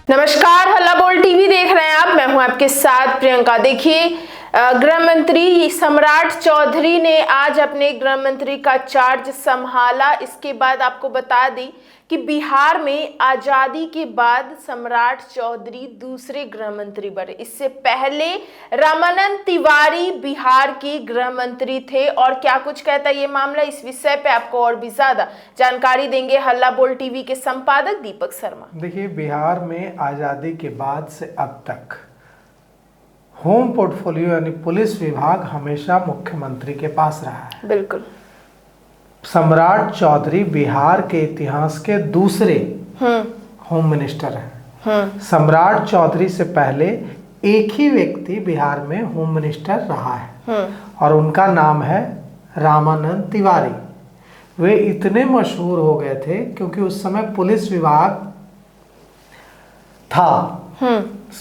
नमस्कार, हल्ला बोल टीवी देख रहे हैं आप। मैं हूं आपके साथ प्रियंका। देखिए, गृह मंत्री सम्राट चौधरी ने आज अपने गृह मंत्री का चार्ज संभाला। इसके बाद आपको बता दें कि बिहार में आजादी के बाद सम्राट चौधरी दूसरे गृह मंत्री बने। इससे पहले रामानंद तिवारी बिहार के गृह मंत्री थे। और क्या कुछ कहता है ये मामला, इस विषय पे आपको और भी ज्यादा जानकारी देंगे हल्ला बोल टीवी के संपादक दीपक शर्मा। देखिए, बिहार में आजादी के बाद से अब तक होम पोर्टफोलियो यानी पुलिस विभाग हमेशा मुख्यमंत्री के पास रहा है। बिल्कुल। सम्राट चौधरी बिहार के इतिहास के दूसरे होम मिनिस्टर हैं। सम्राट चौधरी से पहले एक ही व्यक्ति बिहार में होम मिनिस्टर रहा है और उनका नाम है रामानंद तिवारी। वे इतने मशहूर हो गए थे क्योंकि उस समय पुलिस विभाग था।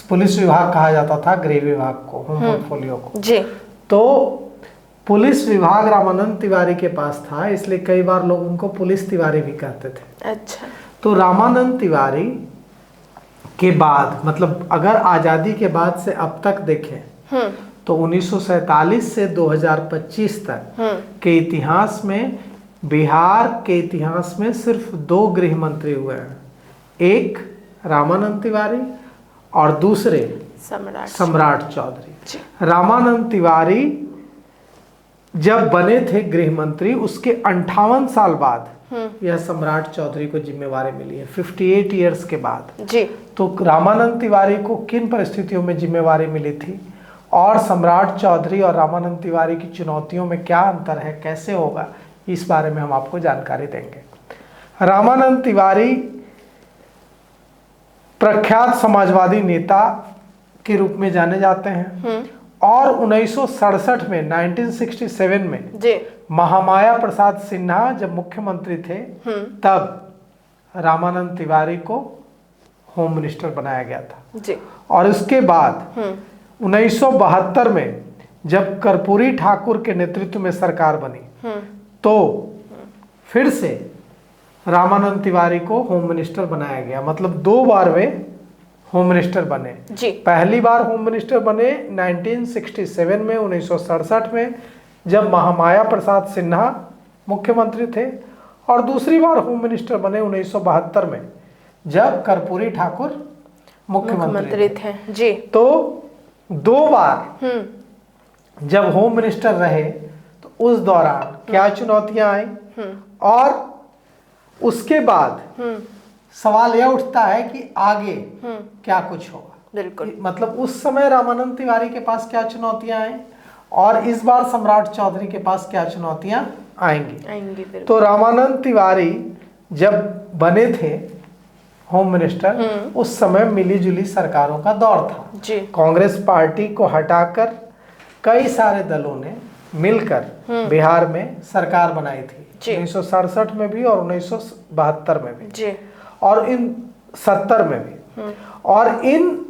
पुलिस विभाग कहा जाता था गृह विभाग को, होम पोर्टफोलियो को जी। तो पुलिस विभाग रामानंद तिवारी के पास था, इसलिए कई बार लोग उनको पुलिस तिवारी भी कहते थे। अच्छा। तो रामानंद तिवारी के बाद, मतलब अगर आजादी के बाद से अब तक देखें तो 1947 से 2025 तक के इतिहास में बिहार के इतिहास में सिर्फ 2 गृह मंत्री हुए हैं। एक रामानंद तिवारी और दूसरे सम्राट चौधरी। रामानंद तिवारी जब बने थे गृह मंत्री, उसके 58 साल बाद यह सम्राट चौधरी को जिम्मेवारी मिली है, 58 इयर्स के बाद जी। तो रामानंद तिवारी को किन परिस्थितियों में जिम्मेवारी मिली थी और सम्राट चौधरी और रामानंद तिवारी की चुनौतियों में क्या अंतर है, कैसे होगा, इस बारे में हम आपको जानकारी देंगे। रामानंद तिवारी प्रख्यात समाजवादी नेता के रूप में जाने जाते हैं और 1967 में 1967 में जी। महामाया प्रसाद सिन्हा जब मुख्यमंत्री थे तब रामानंद तिवारी को होम मिनिस्टर बनाया गया था जी। और उसके बाद 1972 में जब कर्पूरी ठाकुर के नेतृत्व में सरकार बनी तो फिर से रामानंद तिवारी को होम मिनिस्टर बनाया गया। मतलब 2 बार वे होम मिनिस्टर बने जी। पहली बार होम मिनिस्टर बने 1967 में, 1967 में जब महामाया प्रसाद सिन्हा मुख्यमंत्री थे, और दूसरी बार होम मिनिस्टर बने 1972 में जब कर्पूरी ठाकुर मुख्यमंत्री थे जी। तो 2 बार जब होम मिनिस्टर रहे तो उस दौरान क्या चुनौतियां आई और उसके बाद सवाल यह उठता है कि आगे क्या कुछ होगा। बिल्कुल। मतलब उस समय रामानंद तिवारी के पास क्या चुनौतियां आई और इस बार सम्राट चौधरी के पास क्या चुनौतियां आएंगी। तो रामानंद तिवारी जब बने थे होम मिनिस्टर, उस समय मिली जुली सरकारों का दौर था जी। कांग्रेस पार्टी को हटाकर कई सारे दलों ने मिलकर बिहार में सरकार बनाई थी 1967 में भी और 1972 में भी जी। और इन 70 में भी। और इन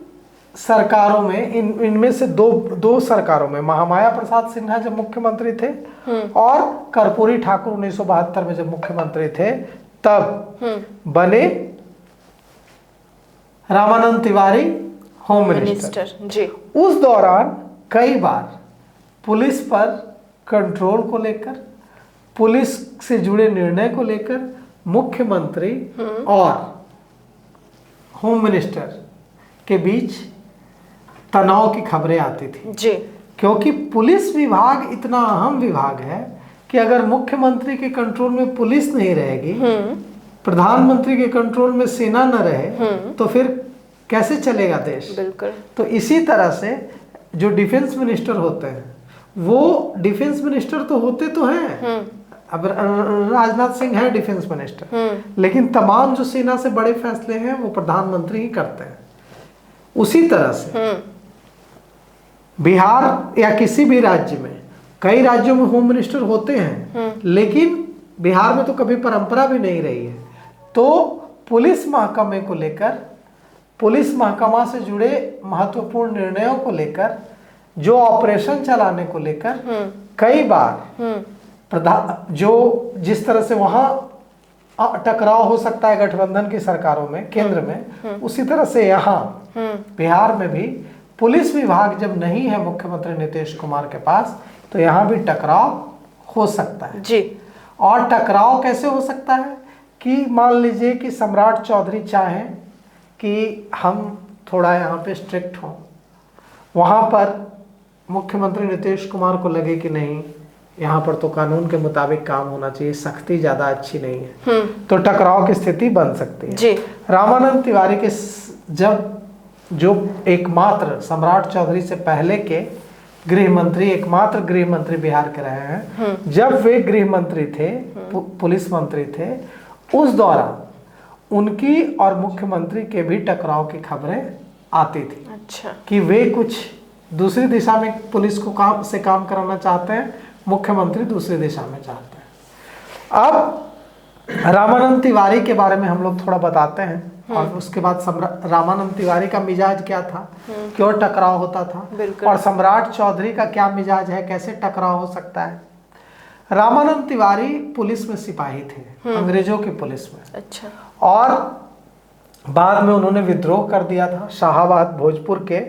सरकारों में इनमें से दो सरकारों में महामाया प्रसाद सिन्हा जब मुख्यमंत्री थे और कर्पूरी ठाकुर 1972 में जब मुख्यमंत्री थे तब बने रामानंद तिवारी होम मिनिस्टर जी। उस दौरान कई बार पुलिस पर कंट्रोल को लेकर, पुलिस से जुड़े निर्णय को लेकर मुख्यमंत्री और होम मिनिस्टर के बीच तनाव की खबरें आती थी जी। क्योंकि पुलिस विभाग इतना अहम विभाग है कि अगर मुख्यमंत्री के कंट्रोल में पुलिस नहीं रहेगी, प्रधानमंत्री के कंट्रोल में सेना न रहे तो फिर कैसे चलेगा देश। बिल्कुल। तो इसी तरह से जो डिफेंस मिनिस्टर होते हैं वो डिफेंस मिनिस्टर तो होते तो हैं, अब राजनाथ सिंह है डिफेंस मिनिस्टर, लेकिन तमाम जो सेना से बड़े फैसले हैं वो प्रधानमंत्री ही करते हैं। उसी तरह से बिहार या किसी भी राज्य में, कई राज्यों में होम मिनिस्टर होते हैं लेकिन बिहार में तो कभी परंपरा भी नहीं रही है। तो पुलिस महकमे को लेकर, पुलिस महकमा से जुड़े महत्वपूर्ण निर्णयों को लेकर, जो ऑपरेशन चलाने को लेकर कई बार जो जिस तरह से वहां टकराव हो सकता है गठबंधन की सरकारों में, केंद्र में, उसी तरह से यहाँ बिहार में भी पुलिस विभाग जब नहीं है मुख्यमंत्री नीतीश कुमार के पास, तो यहाँ भी टकराव हो सकता है जी। और टकराव कैसे हो सकता है कि मान लीजिए कि सम्राट चौधरी चाहें कि हम थोड़ा यहाँ पे स्ट्रिक्ट हों, वहाँ पर मुख्यमंत्री नीतीश कुमार को लगे कि नहीं, यहाँ पर तो कानून के मुताबिक काम होना चाहिए, सख्ती ज़्यादा अच्छी नहीं है, तो टकराव की स्थिति बन सकती है। जी। रामानंद तिवारी के जब जो एकमात्र सम्राट चौधरी से पहले के गृह मंत्री, एकमात्र गृह मंत्री बिहार के रहे हैं, जब वे गृह मंत्री थे, पुलिस मंत्री थे, उस दौरान उनकी और मुख्यमंत्री के भी टकराव की खबरें आती थी। अच्छा। कि वे कुछ दूसरी दिशा में पुलिस को काम कराना चाहते हैं, मुख्यमंत्री दूसरी दिशा में चाहते हैं। अब रामानंद तिवारी के बारे में हम लोग थोड़ा बताते हैं और उसके बाद रामानंद तिवारी का मिजाज क्या था, क्यों टकराव होता था, और सम्राट चौधरी का क्या मिजाज है, कैसे टकराव हो सकता है। रामानंद तिवारी पुलिस में सिपाही थे, अंग्रेजों की पुलिस में। अच्छा। और बाद में उन्होंने विद्रोह कर दिया था। शाहाबाद भोजपुर के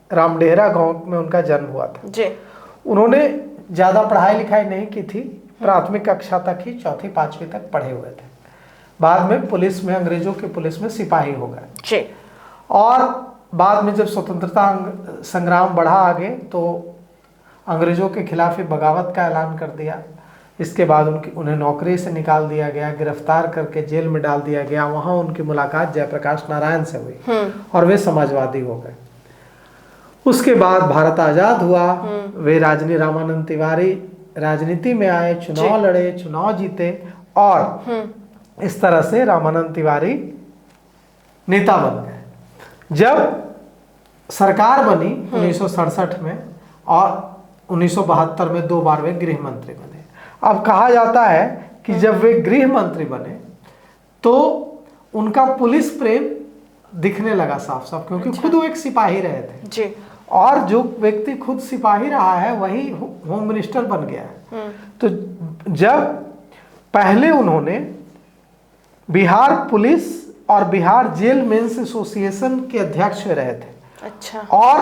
रामडेहरा गांव में उनका जन्म हुआ था जी। उन्होंने ज़्यादा पढ़ाई लिखाई नहीं की थी, प्राथमिक कक्षा तक ही, 4वीं 5वीं तक पढ़े हुए थे। बाद में पुलिस में, अंग्रेजों की पुलिस में सिपाही हो गए जी। और बाद में जब स्वतंत्रता संग्राम बढ़ा आगे, तो अंग्रेजों के खिलाफ ही बगावत का ऐलान कर दिया। इसके बाद उन्हें नौकरी से निकाल दिया गया, गिरफ्तार करके जेल में डाल दिया गया। वहाँ उनकी मुलाकात जयप्रकाश नारायण से हुई और वे समाजवादी हो गए। उसके बाद भारत आज़ाद हुआ, वे रामानंद तिवारी राजनीति में आए, चुनाव लड़े, चुनाव जीते और इस तरह से रामानंद तिवारी नेता बन गए। जब सरकार बनी 1967 में और 1972 में 2 बार वे गृह मंत्री बने। अब कहा जाता है कि जब वे गृह मंत्री बने तो उनका पुलिस प्रेम दिखने लगा साफ साफ, क्योंकि खुद वो एक सिपाही रहे थे जी। और जो व्यक्ति खुद सिपाही रहा है वही होम मिनिस्टर बन गया है। तो जब पहले उन्होंने बिहार पुलिस और बिहार जेल मेंस एसोसिएशन के अध्यक्ष रहे थे। अच्छा। और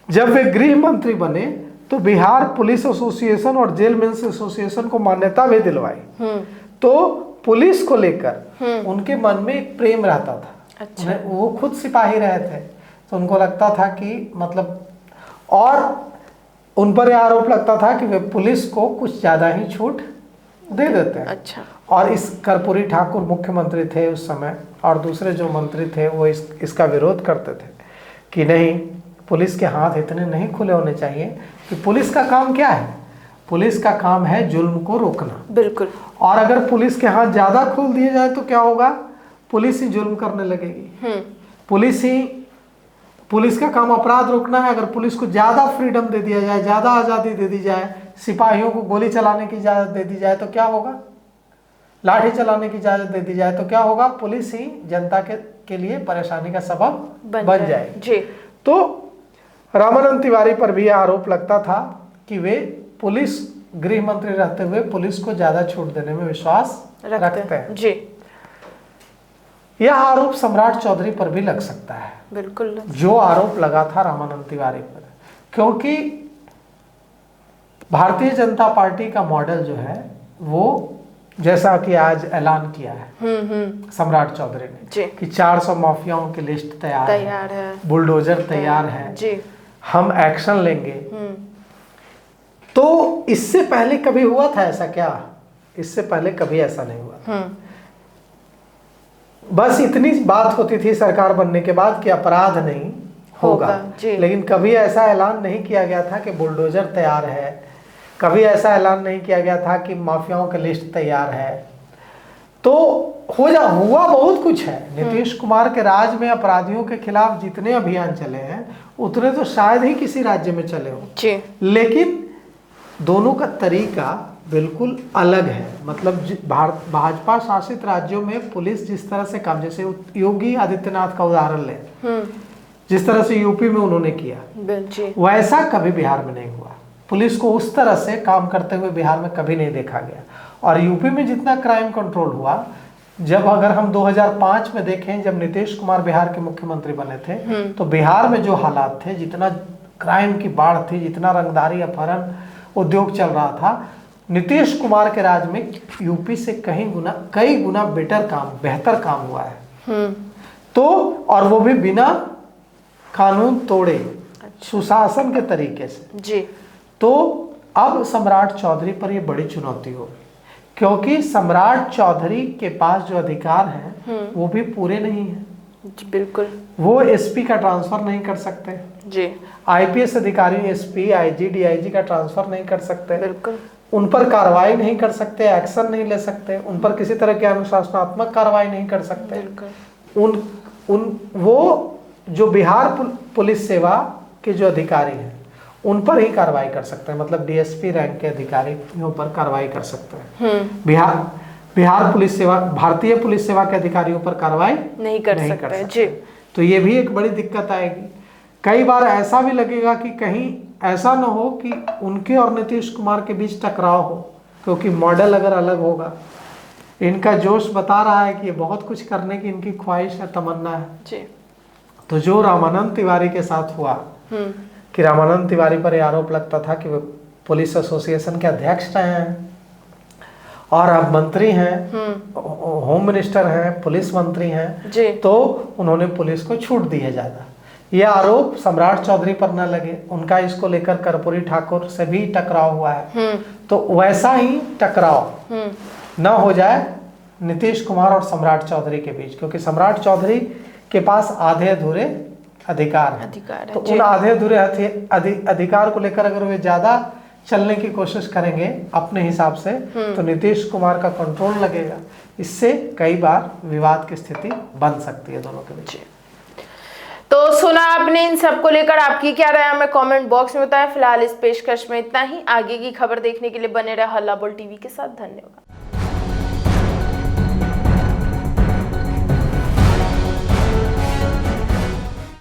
जब वे गृह मंत्री बने तो बिहार पुलिस एसोसिएशन और जेल मेंस एसोसिएशन को मान्यता भी दिलवाई। तो पुलिस को लेकर उनके मन में एक प्रेम रहता था। अच्छा। वो खुद सिपाही रहे थे, तो उनको लगता था कि मतलब, और उन पर यह आरोप लगता था कि वे पुलिस को कुछ ज़्यादा ही छूट दे देते हैं। अच्छा। और इस कर्पूरी ठाकुर मुख्यमंत्री थे उस समय, और दूसरे जो मंत्री थे वो इसका विरोध करते थे कि नहीं, पुलिस के हाथ इतने नहीं खुले होने चाहिए। कि पुलिस का काम क्या है? पुलिस का काम है जुल्म को रोकना। बिल्कुल। और अगर पुलिस के हाथ ज़्यादा खोल दिए जाए तो क्या होगा? पुलिस ही जुल्म करने लगेगी। पुलिस का काम अपराध रोकना है। अगर पुलिस को ज़्यादा फ्रीडम दे दिया जाए, ज़्यादा आज़ादी दे दी जाए, सिपाहियों को गोली चलाने की इजाज़त दे दी जाए तो क्या होगा? लाठी चलाने की इजाज़त दे दी जाए तो क्या होगा? पुलिस ही जनता के लिए परेशानी का सबब बन जाए जी। तो रामानंद तिवारी पर भी आरोप लगता था कि वे पुलिस गृह मंत्री रहते हुए पुलिस को ज़्यादा छूट देने में विश्वास रखते हैं जी। यह आरोप सम्राट चौधरी पर भी लग सकता है। बिल्कुल। जो आरोप लगा था रामानंद तिवारी पर, क्योंकि भारतीय जनता पार्टी का मॉडल जो है वो, जैसा कि आज ऐलान किया है सम्राट चौधरी ने कि 400 माफियाओं की लिस्ट तैयार है, बुलडोजर तैयार है जी, हम एक्शन लेंगे। तो इससे पहले कभी हुआ था ऐसा क्या? इससे पहले कभी ऐसा नहीं हुआ। बस इतनी बात होती थी सरकार बनने के बाद कि अपराध नहीं होगा, लेकिन कभी ऐसा ऐलान नहीं किया गया था कि बुलडोजर तैयार है, कभी ऐसा ऐलान नहीं किया गया था कि माफियाओं की लिस्ट तैयार है। तो हुआ बहुत कुछ है। नीतीश कुमार के राज में अपराधियों के खिलाफ जितने अभियान चले हैं उतने तो शायद ही किसी राज्य में चले हो, लेकिन दोनों का तरीका बिल्कुल अलग है। मतलब भाजपा शासित राज्यों में पुलिस जिस तरह से काम, जैसे योगी आदित्यनाथ का उदाहरण लें, जिस तरह से यूपी में उन्होंने किया, वैसा कभी बिहार में नहीं हुआ। पुलिस को उस तरह से काम करते हुए बिहार में कभी नहीं देखा गया। और यूपी में जितना क्राइम कंट्रोल हुआ, जब अगर हम 2005 में देखें, जब नीतीश कुमार बिहार के मुख्यमंत्री बने थे, तो बिहार में जो हालात थे, जितना क्राइम की बाढ़ थी, जितना रंगदारी अपहरण उद्योग चल रहा था, नीतीश कुमार के राज में यूपी से कई गुना बेहतर काम हुआ है। तो और वो भी बिना कानून तोड़े, सुशासन के तरीके से जी। तो अब सम्राट चौधरी पर ये बड़ी चुनौती होगी, क्योंकि सम्राट चौधरी के पास जो अधिकार हैं वो भी पूरे नहीं हैं जी। बिल्कुल, वो एसपी का ट्रांसफर नहीं कर सकते जी। आईपीएस अधिकारी एसपी, आईजी, डीआईजी का ट्रांसफर नहीं कर सकते। बिल्कुल, उन पर कार्रवाई नहीं कर सकते, एक्शन नहीं ले सकते, उन पर किसी तरह की अनुशासनात्मक कार्रवाई नहीं कर सकते। वो जो बिहार पुलिस सेवा के जो अधिकारी हैं उन पर ही कार्रवाई कर सकते हैं, मतलब डीएसपी रैंक के अधिकारियों पर कार्रवाई कर सकते हैं। बिहार पुलिस सेवा, भारतीय पुलिस सेवा के अधिकारियों पर कार्रवाई नहीं कर सकते जी। तो ये भी एक बड़ी दिक्कत आएगी। कई बार ऐसा भी लगेगा कि कहीं ऐसा ना हो कि उनके और नीतीश कुमार के बीच टकराव हो, क्योंकि मॉडल अगर अलग होगा, इनका जोश बता रहा है कि ये बहुत कुछ करने की इनकी ख्वाहिश है, तमन्ना है जी। तो जो रामानंद तिवारी के साथ हुआ कि रामानंद तिवारी पर यह आरोप लगता था कि वे पुलिस एसोसिएशन के अध्यक्ष रहे हैं और अब मंत्री हैं, होम मिनिस्टर हैं, पुलिस मंत्री हैं जी। तो उन्होंने पुलिस को छूट दी है ज्यादा। यह आरोप सम्राट चौधरी पर न लगे, उनका इसको लेकर कर्पूरी ठाकुर से भी टकराव हुआ है। तो वैसा ही टकराव न हो जाए नीतीश कुमार और सम्राट चौधरी के बीच, क्योंकि सम्राट चौधरी के पास आधे अधूरे अधिकार है। तो उन आधे अधूरे अधिकार को लेकर अगर वे ज्यादा चलने की कोशिश करेंगे अपने हिसाब से, तो नीतीश कुमार का कंट्रोल लगेगा। इससे कई बार विवाद की स्थिति बन सकती है दोनों के बीच। तो सुना आपने, इन सब को लेकर आपकी क्या राय हमें कमेंट बॉक्स में बताएं। फिलहाल इस पेशकश में इतना ही। आगे की खबर देखने के लिए बने रहे हल्ला बोल टीवी के साथ। धन्यवाद।